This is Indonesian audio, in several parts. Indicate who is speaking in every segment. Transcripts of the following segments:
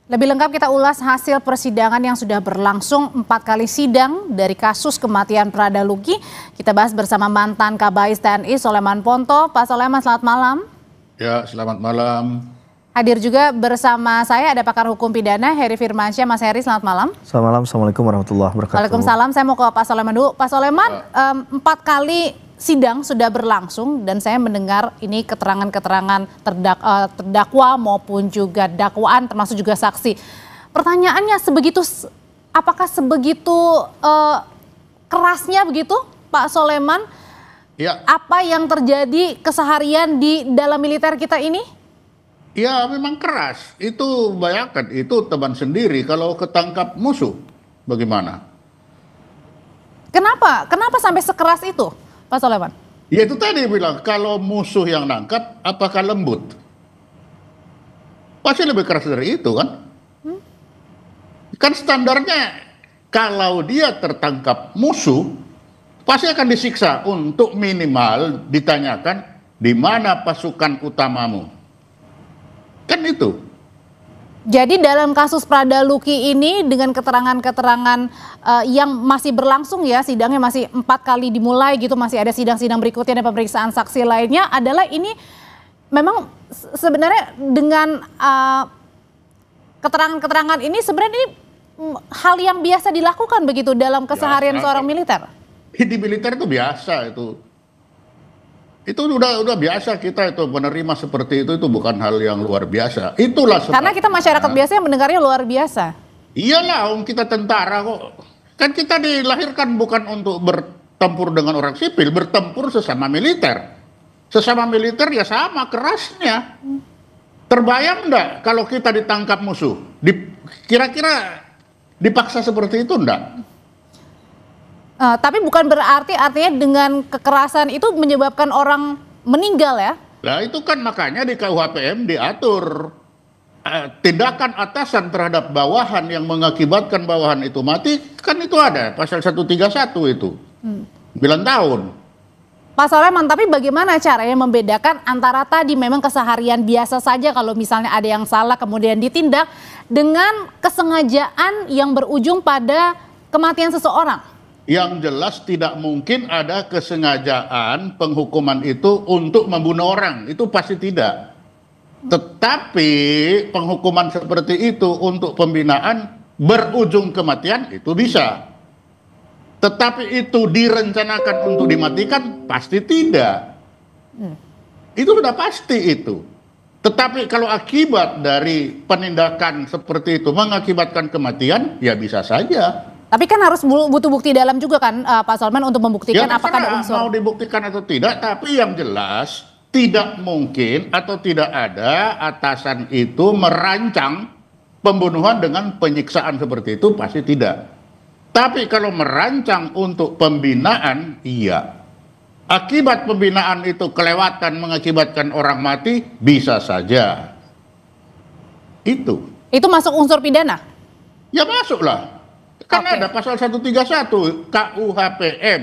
Speaker 1: Lebih lengkap kita ulas hasil persidangan yang sudah berlangsung 4 kali sidang dari kasus kematian Prada Luki. Kita bahas bersama mantan Kabais TNI Soleman Ponto. Pak Soleman, selamat malam.
Speaker 2: Ya, selamat malam.
Speaker 1: Hadir juga bersama saya ada pakar hukum pidana Heri Firmansyah. Mas Heri, selamat malam.
Speaker 3: Selamat malam, Assalamualaikum warahmatullahi wabarakatuh.
Speaker 1: Waalaikumsalam. Saya mau ke Pak Soleman dulu. Pak Soleman, 4 kali sidang sudah berlangsung dan saya mendengar ini keterangan-keterangan terdakwa maupun juga dakwaan termasuk juga saksi. Pertanyaannya apakah sebegitu kerasnya begitu Pak Soleman?
Speaker 2: Ya.
Speaker 1: Apa yang terjadi keseharian di dalam militer kita ini?
Speaker 2: Ya, memang keras. Itu bayangkan, itu teman sendiri kalau ketangkap musuh. Bagaimana?
Speaker 1: Kenapa sampai sekeras itu, Pak Soleman?
Speaker 2: Ya itu tadi bilang, kalau musuh yang nangkap, apakah lembut? Pasti lebih keras dari itu kan? Kan standarnya, kalau dia tertangkap musuh, pasti akan disiksa untuk minimal ditanyakan, di mana pasukan utamamu? Kan itu.
Speaker 1: Jadi dalam kasus Prada Luki ini dengan keterangan-keterangan yang masih berlangsung ya, sidangnya masih 4 kali dimulai gitu, masih ada sidang-sidang berikutnya dan pemeriksaan saksi lainnya, adalah ini memang sebenarnya dengan keterangan-keterangan ini sebenarnya ini hal yang biasa dilakukan begitu dalam keseharian seorang militer?
Speaker 2: Di militer itu biasa itu. Itu udah biasa kita itu menerima seperti itu bukan hal yang luar biasa. Itulah sebabnya.
Speaker 1: Karena kita masyarakat biasa yang mendengarnya luar biasa.
Speaker 2: Iyalah, kita tentara kok. Kan kita dilahirkan bukan untuk bertempur dengan orang sipil, bertempur sesama militer. Sesama militer ya sama kerasnya. Terbayang enggak kalau kita ditangkap musuh? Kira-kira dipaksa seperti itu enggak?
Speaker 1: Tapi bukan berarti artinya dengan kekerasan itu menyebabkan orang meninggal ya?
Speaker 2: Nah itu kan makanya di KUHPM diatur tindakan atasan terhadap bawahan yang mengakibatkan bawahan itu mati, kan itu ada pasal 131 itu 9 tahun.
Speaker 1: Pak Soleman, tapi bagaimana caranya membedakan antara tadi memang keseharian biasa saja kalau misalnya ada yang salah kemudian ditindak dengan kesengajaan yang berujung pada kematian seseorang?
Speaker 2: Yang jelas tidak mungkin ada kesengajaan penghukuman itu untuk membunuh orang, itu pasti tidak. Tetapi penghukuman seperti itu untuk pembinaan berujung kematian itu bisa. Tetapi itu direncanakan untuk dimatikan pasti tidak. Itu sudah pasti itu. Tetapi kalau akibat dari penindakan seperti itu mengakibatkan kematian, ya bisa saja.
Speaker 1: Tapi kan harus butuh bukti dalam juga kan Pak Soleman untuk membuktikan
Speaker 2: ya,
Speaker 1: apakah ada unsur.
Speaker 2: Mau dibuktikan atau tidak, tapi yang jelas tidak mungkin atau tidak ada atasan itu merancang pembunuhan dengan penyiksaan seperti itu, pasti tidak. Tapi kalau merancang untuk pembinaan, iya. Akibat pembinaan itu kelewatan mengakibatkan orang mati, bisa saja. Itu masuk unsur pidana? Ya masuklah. Kan ada pasal 131 KUHPM.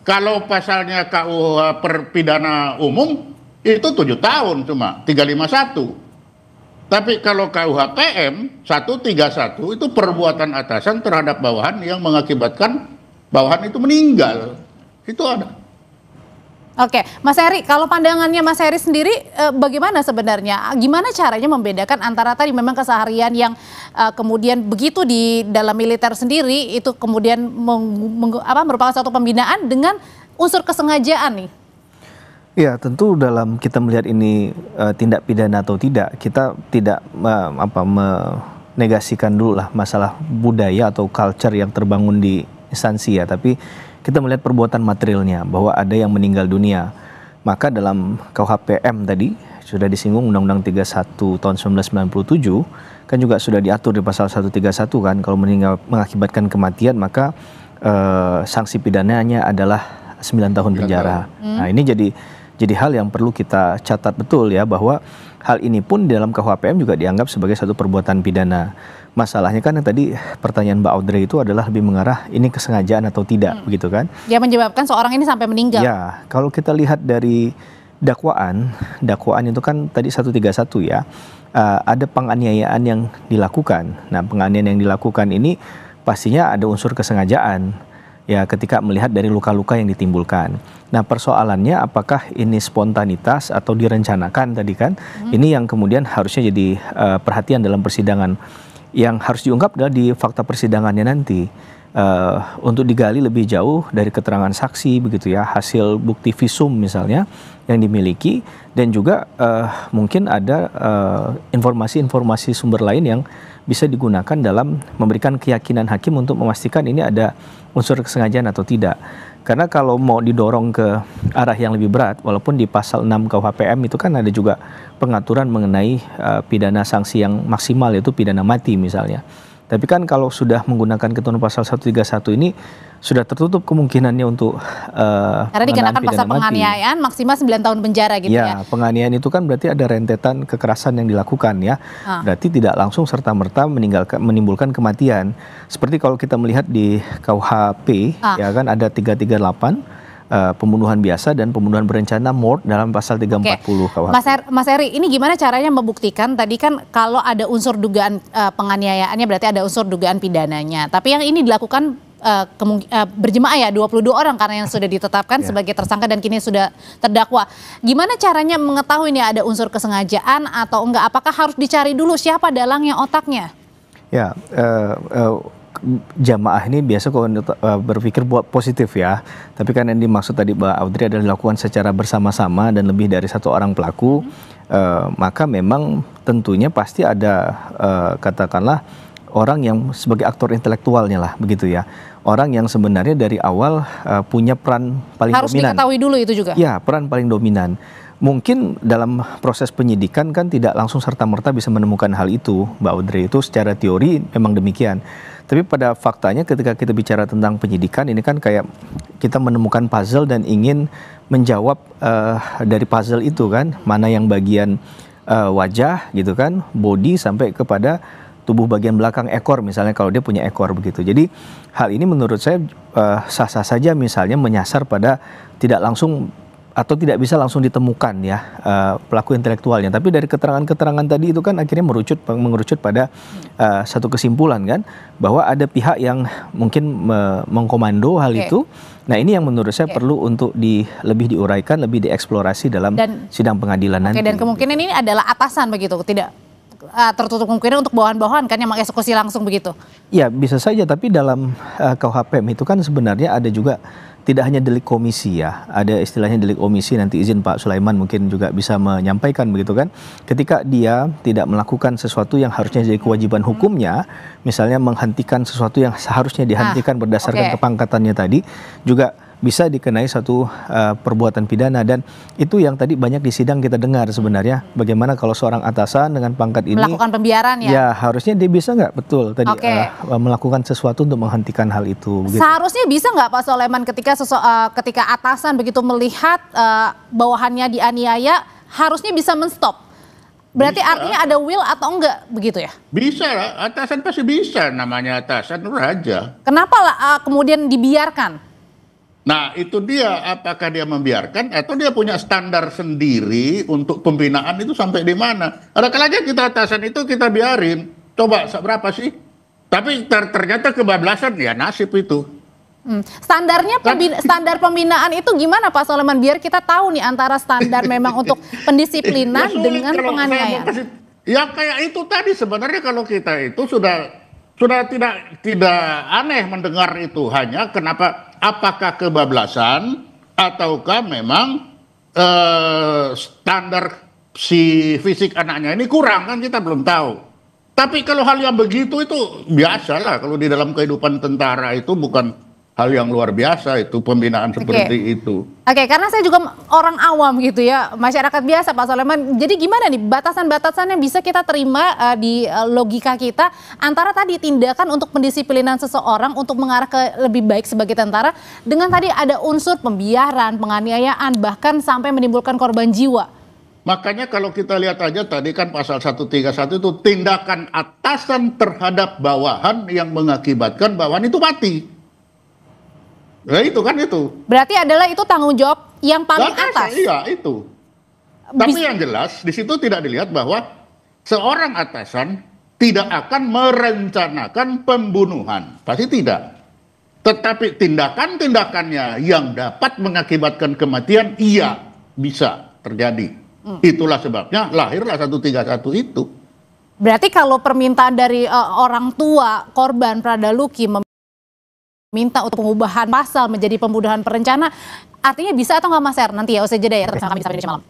Speaker 2: Kalau pasalnya KUH Pidana Umum itu 7 tahun cuma 351. Tapi kalau KUHPM 131 itu perbuatan atasan terhadap bawahan yang mengakibatkan bawahan itu meninggal. Itu ada.
Speaker 1: Oke, Mas Heri, kalau pandangannya Mas Heri sendiri bagaimana sebenarnya? Gimana caranya membedakan antara tadi memang keseharian yang kemudian begitu di dalam militer sendiri itu kemudian merupakan suatu pembinaan dengan unsur kesengajaan nih?
Speaker 3: Ya, tentu dalam kita melihat ini tindak pidana atau tidak, kita tidak menegasikan dulu lah masalah budaya atau culture yang terbangun di instansi ya, tapi kita melihat perbuatan materialnya bahwa ada yang meninggal dunia. Maka dalam KUHPM tadi sudah disinggung Undang-Undang 31 tahun 1997 kan juga sudah diatur di pasal 131 kan, kalau meninggal mengakibatkan kematian maka sanksi pidananya adalah 9 tahun penjara. Nah, ini jadi hal yang perlu kita catat betul ya, bahwa hal ini pun di dalam KUHPM juga dianggap sebagai satu perbuatan pidana. Masalahnya kan yang tadi pertanyaan Mbak Audrey itu adalah lebih mengarah ini kesengajaan atau tidak, begitu kan?
Speaker 1: Dia menyebabkan seorang ini sampai meninggal.
Speaker 3: Ya, kalau kita lihat dari dakwaan itu kan tadi 131 ya. ada penganiayaan yang dilakukan. Nah, penganiayaan yang dilakukan ini pastinya ada unsur kesengajaan ya ketika melihat dari luka-luka yang ditimbulkan. Nah, persoalannya apakah ini spontanitas atau direncanakan tadi kan? Ini yang kemudian harusnya jadi perhatian dalam persidangan. Yang harus diungkap adalah di fakta persidangannya nanti. Untuk digali lebih jauh dari keterangan saksi begitu ya, hasil bukti visum misalnya yang dimiliki, dan juga mungkin ada informasi-informasi sumber lain yang bisa digunakan dalam memberikan keyakinan hakim untuk memastikan ini ada unsur kesengajaan atau tidak. Karena kalau mau didorong ke arah yang lebih berat, walaupun di pasal 6 KUHPM itu kan ada juga pengaturan mengenai pidana sanksi yang maksimal, yaitu pidana mati misalnya. Tapi kan kalau sudah menggunakan ketentuan pasal 131 ini sudah tertutup kemungkinannya untuk
Speaker 1: karena dikenakan pasal penganiayaan maksimal 9 tahun penjara gitu ya.
Speaker 3: Penganiayaan itu kan berarti ada rentetan kekerasan yang dilakukan ya. Berarti tidak langsung serta-merta menimbulkan kematian. Seperti kalau kita melihat di KUHP ya kan ada 338 pembunuhan biasa dan pembunuhan berencana mort dalam pasal 340 KUHP.
Speaker 1: Mas Heri, ini gimana caranya membuktikan? Tadi kan kalau ada unsur dugaan penganiayaannya berarti ada unsur dugaan pidananya. Tapi yang ini dilakukan berjemaah ya, 22 orang karena yang sudah ditetapkan sebagai tersangka dan kini sudah terdakwa. Gimana caranya mengetahui ini ada unsur kesengajaan atau enggak? Apakah harus dicari dulu siapa dalangnya, otaknya? Ya,
Speaker 3: jamaah ini biasa kalau berpikir buat positif ya, tapi kan yang dimaksud tadi Mbak Audrey adalah dilakukan secara bersama-sama dan lebih dari satu orang pelaku, maka memang tentunya pasti ada katakanlah orang yang sebagai aktor intelektualnya lah begitu ya, orang yang sebenarnya dari awal punya peran paling
Speaker 1: harus
Speaker 3: dominan.
Speaker 1: Harus diketahui dulu itu juga?
Speaker 3: Ya, peran paling dominan. Mungkin dalam proses penyidikan kan tidak langsung serta-merta bisa menemukan hal itu, Mbak Audrey, itu secara teori memang demikian. Tapi pada faktanya ketika kita bicara tentang penyidikan ini kan kayak kita menemukan puzzle dan ingin menjawab dari puzzle itu kan, mana yang bagian wajah gitu kan, body sampai kepada tubuh bagian belakang ekor misalnya kalau dia punya ekor begitu. Jadi hal ini menurut saya sah-sah saja misalnya menyasar pada tidak langsung atau tidak bisa langsung ditemukan ya pelaku intelektualnya. Tapi dari keterangan-keterangan tadi itu kan akhirnya mengerucut pada satu kesimpulan kan, bahwa ada pihak yang mungkin mengkomando hal itu. Nah ini yang menurut saya perlu untuk lebih diuraikan, lebih dieksplorasi dalam sidang pengadilan nanti.
Speaker 1: Dan kemungkinan ini adalah atasan begitu, tidak tertutup kemungkinan untuk bawahan-bawahan kan yang mengeksekusi langsung begitu? Ya bisa saja, tapi dalam KUHPM itu kan sebenarnya ada juga tidak hanya delik komisi ya, ada istilahnya delik omisi, nanti izin Pak Sulaiman mungkin juga bisa menyampaikan begitu kan. Ketika dia tidak melakukan sesuatu yang harusnya jadi kewajiban hukumnya, misalnya menghentikan sesuatu yang seharusnya dihentikan berdasarkan kepangkatannya tadi, juga bisa dikenai satu perbuatan pidana. Dan itu yang tadi banyak di sidang kita dengar sebenarnya, bagaimana kalau seorang atasan dengan pangkat ini melakukan pembiaran ya? Ya
Speaker 3: harusnya dia bisa nggak betul tadi melakukan sesuatu untuk menghentikan hal itu begitu.
Speaker 1: Seharusnya bisa nggak Pak Sulaiman ketika atasan begitu melihat bawahannya dianiaya harusnya bisa menstop? Berarti bisa. Artinya ada will atau enggak begitu ya?
Speaker 2: Bisa lah, atasan pasti bisa, namanya atasan raja.
Speaker 1: Kenapa kemudian dibiarkan?
Speaker 2: Nah itu dia, apakah dia membiarkan atau dia punya standar sendiri untuk pembinaan itu sampai di mana? Ada kalanya kita atasan itu kita biarin, coba berapa sih? Tapi ternyata kebablasan ya nasib itu.
Speaker 1: Standarnya standar pembinaan itu gimana Pak Sulaiman, biar kita tahu nih antara standar memang untuk pendisiplinan dengan penganiayaan.
Speaker 2: Ya kayak itu tadi sebenarnya kalau kita itu sudah tidak aneh mendengar itu, hanya kenapa, apakah kebablasan ataukah memang standar si fisik anaknya ini kurang, kan kita belum tahu. Tapi kalau hal yang begitu itu biasalah, kalau di dalam kehidupan tentara itu bukan hal yang luar biasa itu pembinaan seperti itu.
Speaker 1: Oke, karena saya juga orang awam gitu ya, masyarakat biasa Pak Sulaiman. Jadi gimana nih batasan-batasan yang bisa kita terima di logika kita antara tadi tindakan untuk pendisiplinan seseorang untuk mengarah ke lebih baik sebagai tentara dengan tadi ada unsur pembiaran, penganiayaan, bahkan sampai menimbulkan korban jiwa.
Speaker 2: Makanya kalau kita lihat aja tadi kan pasal 131 itu tindakan atasan terhadap bawahan yang mengakibatkan bawahan itu mati. Ya itu kan itu. Berarti
Speaker 1: adalah itu tanggung jawab yang paling atas.
Speaker 2: Iya itu. Tapi yang jelas di situ tidak dilihat bahwa seorang atasan tidak akan merencanakan pembunuhan, pasti tidak. Tetapi tindakan-tindakannya yang dapat mengakibatkan kematian, iya bisa terjadi. Itulah sebabnya lahirlah 131 itu.
Speaker 1: Berarti kalau permintaan dari orang tua korban Pradaluki meminta untuk pengubahan pasal menjadi pembunuhan berencana, artinya bisa atau nggak Mas Er? Nanti ya usai jeda ya, bersama kami sampai Indonesia Malam.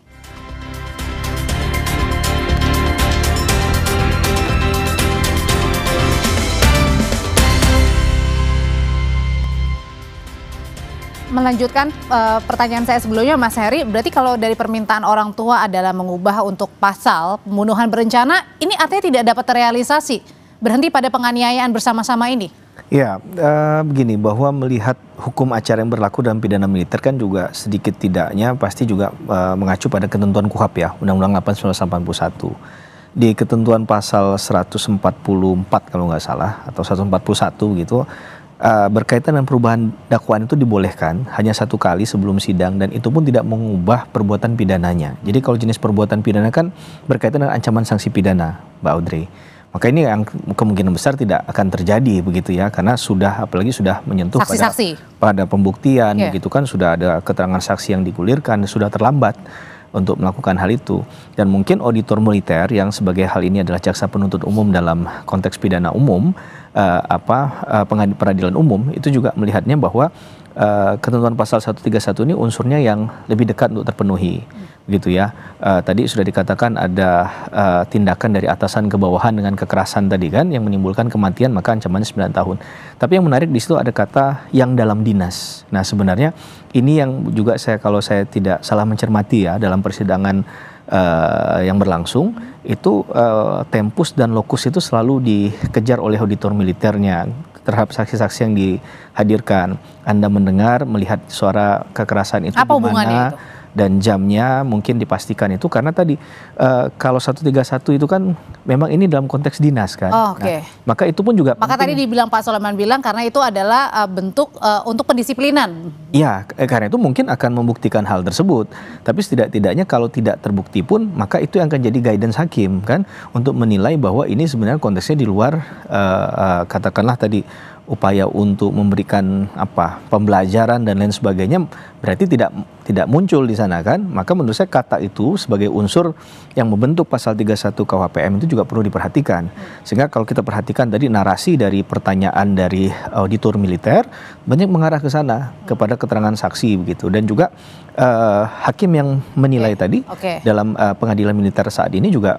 Speaker 1: Melanjutkan pertanyaan saya sebelumnya Mas Heri, berarti kalau dari permintaan orang tua adalah mengubah untuk pasal pembunuhan berencana, ini artinya tidak dapat terrealisasi, berhenti pada penganiayaan bersama-sama ini?
Speaker 3: Ya, begini, bahwa melihat hukum acara yang berlaku dalam pidana militer kan juga sedikit tidaknya pasti juga mengacu pada ketentuan KUHP ya, Undang-Undang 8 1981. Di ketentuan pasal 144 kalau nggak salah, atau 141 gitu, berkaitan dengan perubahan dakwaan itu dibolehkan hanya satu kali sebelum sidang, dan itu pun tidak mengubah perbuatan pidananya. Jadi kalau jenis perbuatan pidana kan berkaitan dengan ancaman sanksi pidana, Mbak Audrey. Maka ini yang kemungkinan besar tidak akan terjadi begitu ya, karena sudah, apalagi sudah menyentuh pada pembuktian, begitu kan, sudah ada keterangan saksi yang digulirkan, sudah terlambat untuk melakukan hal itu. Dan mungkin auditor militer yang sebagai hal ini adalah jaksa penuntut umum dalam konteks pidana umum, peradilan umum, itu juga melihatnya bahwa ketentuan pasal 131 ini unsurnya yang lebih dekat untuk terpenuhi, gitu ya. Tadi sudah dikatakan ada tindakan dari atasan ke bawahan dengan kekerasan tadi kan, yang menimbulkan kematian, maka ancamannya 9 tahun. Tapi yang menarik di situ ada kata yang dalam dinas. Nah sebenarnya ini yang juga kalau saya tidak salah mencermati ya, dalam persidangan yang berlangsung itu tempus dan lokus itu selalu dikejar oleh auditor militernya terhadap saksi-saksi yang dihadirkan. Anda mendengar, melihat suara kekerasan itu
Speaker 1: apa
Speaker 3: di mana,
Speaker 1: itu?
Speaker 3: Dan jamnya mungkin dipastikan itu karena tadi kalau 131 itu kan memang ini dalam konteks dinas kan.
Speaker 1: Oh, oke.
Speaker 3: Nah, maka itu pun juga
Speaker 1: maka tadi dibilang Pak Soleman bilang karena itu adalah bentuk untuk pendisiplinan.
Speaker 3: Iya, karena itu mungkin akan membuktikan hal tersebut. Tapi setidak-tidaknya kalau tidak terbukti pun, maka itu yang akan jadi guidance hakim kan, untuk menilai bahwa ini sebenarnya konteksnya di luar katakanlah tadi upaya untuk memberikan pembelajaran dan lain sebagainya, berarti tidak muncul di sana kan. Maka menurut saya kata itu sebagai unsur yang membentuk pasal 31 KUHPM itu juga perlu diperhatikan. Sehingga kalau kita perhatikan tadi narasi dari pertanyaan dari auditor militer banyak mengarah ke sana, kepada keterangan saksi begitu. Dan juga hakim yang menilai tadi dalam pengadilan militer saat ini juga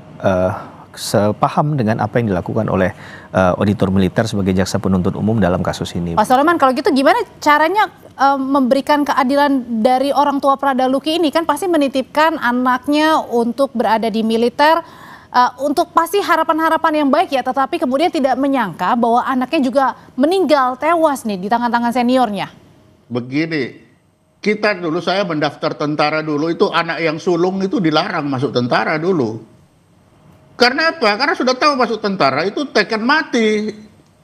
Speaker 3: sepaham dengan apa yang dilakukan oleh auditor militer sebagai jaksa penuntut umum dalam kasus ini. Pak
Speaker 1: Soleman, kalau gitu gimana caranya memberikan keadilan dari orang tua Pradaluki ini? Kan pasti menitipkan anaknya untuk berada di militer, untuk pasti harapan-harapan yang baik ya, tetapi kemudian tidak menyangka bahwa anaknya juga meninggal, tewas nih di tangan-tangan seniornya.
Speaker 2: Begini, kita dulu, saya mendaftar tentara dulu, itu anak yang sulung itu dilarang masuk tentara dulu. Karena apa? Karena sudah tahu masuk tentara itu tekan mati.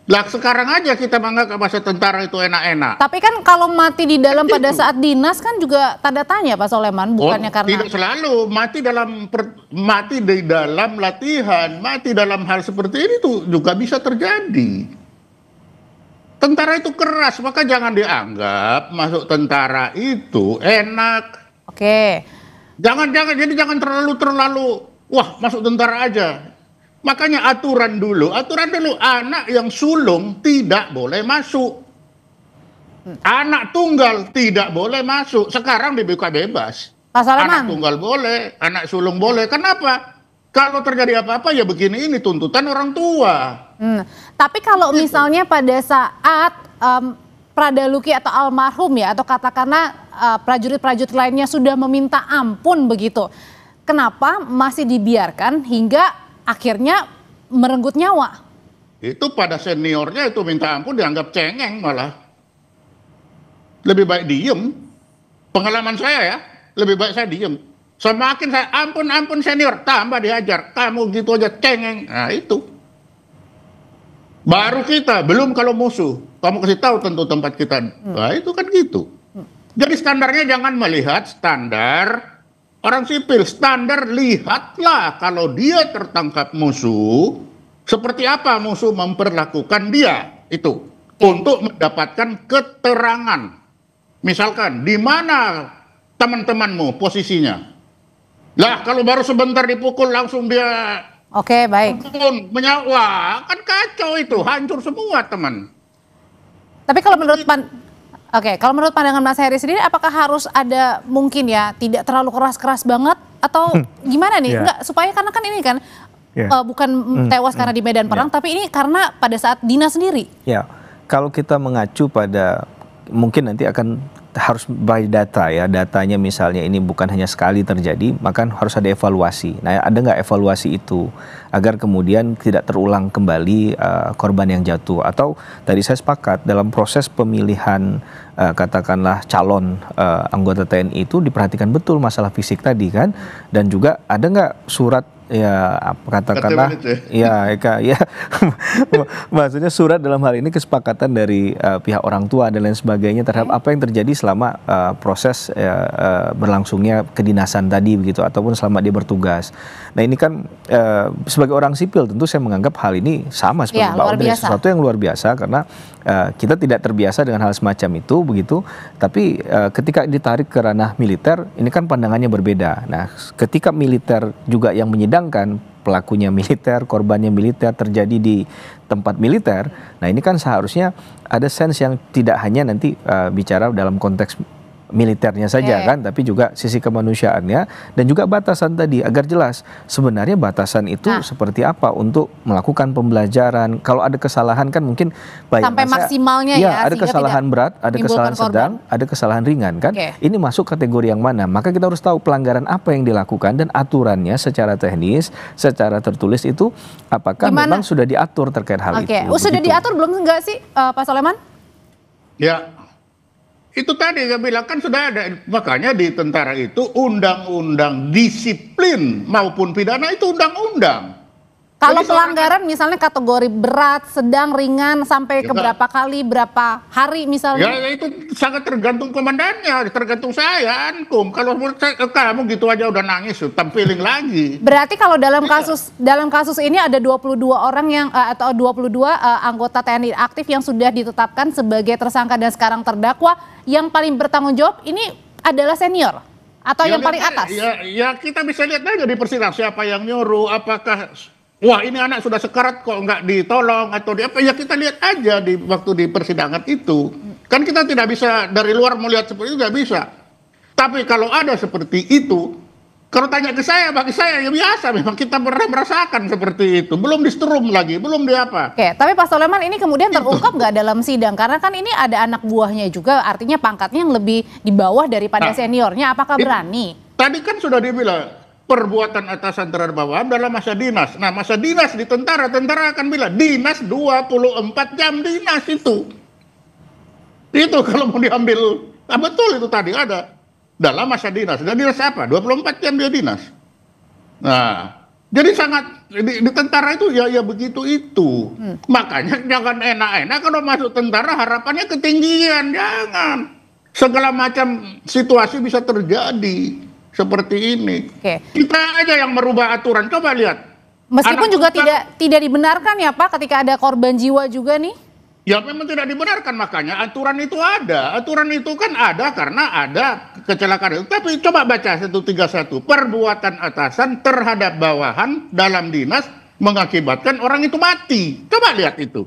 Speaker 2: Lah sekarang aja kita menganggap masuk tentara itu enak-enak.
Speaker 1: Tapi kan kalau mati di dalam pada saat dinas kan juga tanda tanya Pak Soleman, bukannya karena...
Speaker 2: Tidak selalu, mati di dalam latihan, mati dalam hal seperti ini tuh juga bisa terjadi. Tentara itu keras, maka jangan dianggap masuk tentara itu enak. Jadi jangan terlalu wah masuk tentara aja. Makanya aturan dulu anak yang sulung tidak boleh masuk. Anak tunggal tidak boleh masuk. Sekarang dibuka bebas. Anak tunggal boleh, anak sulung boleh. Kenapa? Kalau terjadi apa-apa ya begini, ini tuntutan orang tua.
Speaker 1: Tapi kalau misalnya pada saat Pradaluki atau almarhum ya, atau katakanlah prajurit-prajurit lainnya sudah meminta ampun begitu, kenapa masih dibiarkan hingga akhirnya merenggut nyawa?
Speaker 2: Itu pada seniornya itu minta ampun dianggap cengeng malah. Lebih baik diem. Pengalaman saya ya, lebih baik saya diem. Semakin saya ampun senior, tambah diajar. Kamu gitu aja cengeng. Nah itu. Baru kita, belum kalau musuh. Kamu kasih tahu tentu tempat kita. Nah itu kan gitu. Jadi standarnya jangan melihat standar Orang sipil standar, lihatlah kalau dia tertangkap musuh, seperti apa musuh memperlakukan dia itu untuk mendapatkan keterangan. Misalkan di mana teman-temanmu posisinya? Lah kalau baru sebentar dipukul langsung dia
Speaker 1: Oke, baik.
Speaker 2: menyawa, kan kacau itu, hancur semua teman.
Speaker 1: Tapi kalau kalau menurut pandangan Mas Heri sendiri, apakah harus ada mungkin ya tidak terlalu keras-keras banget atau gimana nih? Enggak, supaya karena kan ini kan bukan tewas karena di medan perang, tapi ini karena pada saat dinas sendiri.
Speaker 3: Ya, kalau kita mengacu pada mungkin nanti akan harus by data ya, datanya misalnya ini bukan hanya sekali terjadi, maka harus ada evaluasi. Nah, ada nggak evaluasi itu agar kemudian tidak terulang kembali korban yang jatuh? Atau tadi saya sepakat dalam proses pemilihan katakanlah calon anggota TNI itu diperhatikan betul masalah fisik tadi kan, dan juga ada nggak surat ya katakanlah ya maksudnya surat dalam hal ini kesepakatan dari pihak orang tua dan lain sebagainya terhadap apa yang terjadi selama proses berlangsungnya kedinasan tadi begitu ataupun selama dia bertugas. Nah ini kan sebagai orang sipil tentu saya menganggap hal ini sama seperti Pak Audrey, sesuatu yang luar biasa karena kita tidak terbiasa dengan hal semacam itu begitu, tapi ketika ditarik ke ranah militer ini kan pandangannya berbeda. Nah ketika militer juga yang menyidangkan, pelakunya militer, korbannya militer, terjadi di tempat militer. Nah ini kan seharusnya ada sense yang tidak hanya nanti bicara dalam konteks militernya saja kan, tapi juga sisi kemanusiaannya dan juga batasan tadi agar jelas sebenarnya batasan itu seperti apa untuk melakukan pembelajaran. Kalau ada kesalahan kan mungkin
Speaker 1: sampai maksimalnya
Speaker 3: ya ada kesalahan berat, ada kesalahan sedang, ada kesalahan ringan kan. Ini masuk kategori yang mana? Maka kita harus tahu pelanggaran apa yang dilakukan dan aturannya secara teknis, secara tertulis itu apakah memang sudah diatur terkait hal itu.
Speaker 1: Sudah diatur belum enggak sih Pak Soleman?
Speaker 2: Ya. Itu tadi saya bilang kan sudah ada, makanya di tentara itu undang-undang disiplin maupun pidana itu undang-undang.
Speaker 1: Kalau pelanggaran misalnya kategori berat, sedang, ringan sampai ke berapa kali, berapa hari misalnya?
Speaker 2: Ya itu sangat tergantung komandannya, tergantung saya, Ankum. Kalau menurut saya, kamu gitu aja udah nangis, tampilin lagi.
Speaker 1: Berarti kalau dalam kasus ini ada 22 orang yang atau 22 anggota TNI aktif yang sudah ditetapkan sebagai tersangka dan sekarang terdakwa, yang paling bertanggung jawab ini adalah senior atau yang paling atas?
Speaker 2: Ya kita bisa lihat aja di persidangan siapa yang nyuruh, apakah wah ini anak sudah sekarat kok nggak ditolong atau di apa, ya kita lihat aja di waktu di persidangan itu. Kan kita tidak bisa dari luar melihat seperti itu, nggak bisa. Tapi kalau ada seperti itu, kalau tanya ke saya, bagi saya ya biasa, memang kita pernah merasakan seperti itu. Belum disetrum lagi, belum di apa.
Speaker 1: Oke, tapi Pak Soleman ini kemudian terungkap nggak dalam sidang? Karena kan ini ada anak buahnya juga, artinya pangkatnya yang lebih di bawah daripada seniornya. Apakah berani?
Speaker 2: Tadi kan sudah dibilang, perbuatan atasan terhadap bawahan dalam masa dinas. Nah masa dinas di tentara akan bilang dinas 24 jam dinas itu kalau mau diambil, betul itu tadi ada dalam masa dinas. Dan dinas apa? 24 jam dia dinas. Nah jadi sangat di tentara itu ya begitu itu. Makanya jangan enak-enak kalau masuk tentara harapannya ketinggian, jangan. Segala macam situasi bisa terjadi seperti ini. Kita aja yang merubah aturan, coba lihat.
Speaker 1: Meskipun juga tidak dibenarkan ya Pak ketika ada korban jiwa juga nih?
Speaker 2: Ya memang tidak dibenarkan, makanya aturan itu ada. Aturan itu kan ada karena ada kecelakaan itu. Tapi coba baca 131, perbuatan atasan terhadap bawahan dalam dinas mengakibatkan orang itu mati. Coba lihat itu.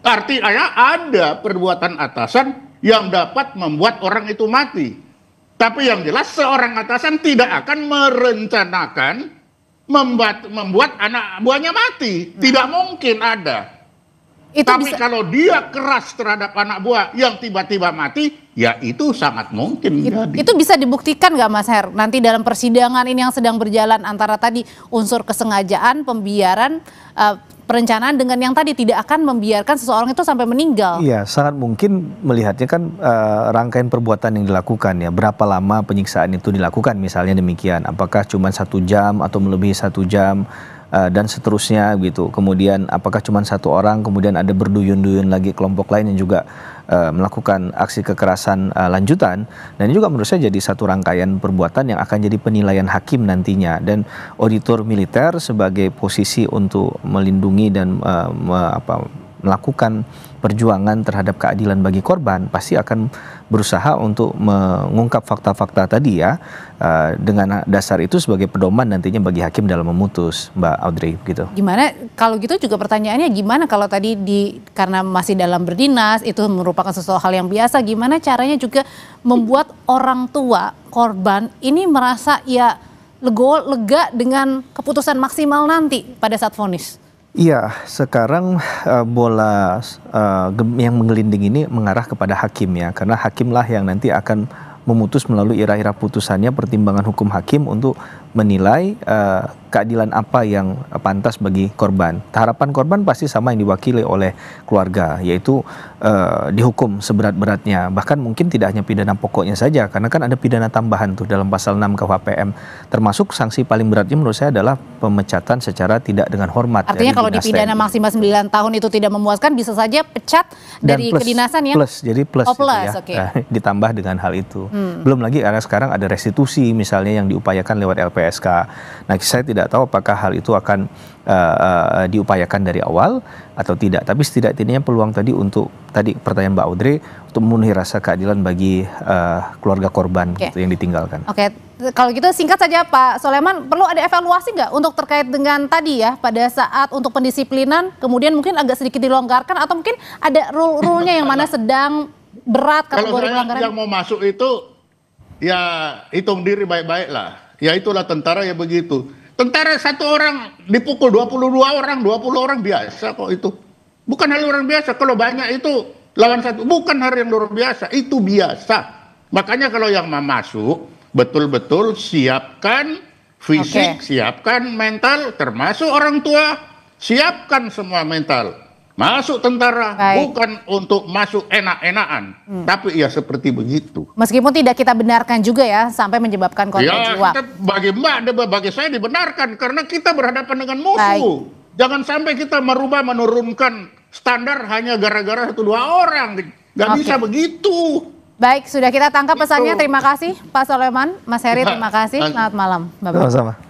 Speaker 2: Artinya ada perbuatan atasan yang dapat membuat orang itu mati. Tapi yang jelas seorang atasan tidak akan merencanakan membuat anak buahnya mati. Tidak mungkin ada. Tapi kalau dia keras terhadap anak buah yang tiba-tiba mati, ya itu sangat mungkin.
Speaker 1: Itu bisa dibuktikan nggak Mas Her? Nanti dalam persidangan ini yang sedang berjalan antara tadi unsur kesengajaan, pembiaran, perencanaan dengan yang tadi tidak akan membiarkan seseorang itu sampai meninggal.
Speaker 3: Iya, sangat mungkin melihatnya kan rangkaian perbuatan yang dilakukan ya. Berapa lama penyiksaan itu dilakukan misalnya demikian. Apakah cuma 1 jam atau melebihi 1 jam. dan seterusnya gitu. Kemudian apakah cuma satu orang, kemudian ada berduyun-duyun lagi kelompok lain yang juga melakukan aksi kekerasan lanjutan, dan ini juga menurut saya jadi satu rangkaian perbuatan yang akan jadi penilaian hakim nantinya, dan auditor militer sebagai posisi untuk melindungi dan melakukan perjuangan terhadap keadilan bagi korban pasti akan berusaha untuk mengungkap fakta-fakta tadi ya, dengan dasar itu sebagai pedoman nantinya bagi hakim dalam memutus, Mbak Audrey gitu.
Speaker 1: Gimana kalau gitu juga pertanyaannya gimana kalau tadi karena masih dalam berdinas itu merupakan sesuatu hal yang biasa, gimana caranya juga membuat orang tua korban ini merasa ya lega dengan keputusan maksimal nanti pada saat vonis?
Speaker 3: Iya, sekarang bola yang menggelinding ini mengarah kepada hakim ya, karena hakimlah yang nanti akan memutus melalui irah-irah putusannya, pertimbangan hukum hakim untuk menilai keadilan apa yang pantas bagi korban. Harapan korban pasti sama yang diwakili oleh keluarga, yaitu dihukum seberat-beratnya. Bahkan mungkin tidak hanya pidana pokoknya saja, karena kan ada pidana tambahan tuh dalam pasal 6 KUHPM. Termasuk sanksi paling beratnya menurut saya adalah pemecatan secara tidak dengan hormat.
Speaker 1: Artinya kalau dipidana maksimal 9 tahun itu tidak memuaskan, bisa saja pecat dari kedinasan ya?
Speaker 3: Jadi plus
Speaker 1: oh, plus
Speaker 3: ya,
Speaker 1: okay.
Speaker 3: Ditambah dengan hal itu. Belum lagi karena sekarang ada restitusi misalnya yang diupayakan lewat LPSK. Nah, saya tidak tahu apakah hal itu akan diupayakan dari awal atau tidak. Tapi setidaknya peluang tadi untuk pertanyaan Mbak Audrey untuk memenuhi rasa keadilan bagi keluarga korban gitu, yang ditinggalkan.
Speaker 1: Oke, kalau gitu singkat saja Pak Soleman, perlu ada evaluasi nggak untuk terkait dengan tadi ya pada saat untuk pendisiplinan, kemudian mungkin agak sedikit dilonggarkan atau mungkin ada rule-nya yang mana sedang berat kategori pelanggaran?
Speaker 2: Yang mau masuk itu ya hitung diri baik-baik lah. Ya itulah tentara ya begitu. Tentara satu orang dipukul 22 orang biasa kok itu. Bukan hal orang biasa. Kalau banyak itu lawan satu, bukan hal yang luar biasa. Itu biasa. Makanya kalau yang mau masuk, betul-betul siapkan fisik, siapkan mental, termasuk orang tua, siapkan semua mental. Masuk tentara bukan untuk masuk enak-enakan, tapi ya seperti begitu.
Speaker 1: Meskipun tidak kita benarkan juga ya sampai menyebabkan korban jiwa.
Speaker 2: Bagi saya dibenarkan karena kita berhadapan dengan musuh. Jangan sampai kita menurunkan standar hanya gara-gara 1-2 orang. Gak bisa begitu.
Speaker 1: Baik, sudah kita tangkap pesannya. Terima kasih Pak Soleman, Mas Heri, terima kasih. Selamat malam.
Speaker 3: Sama-sama.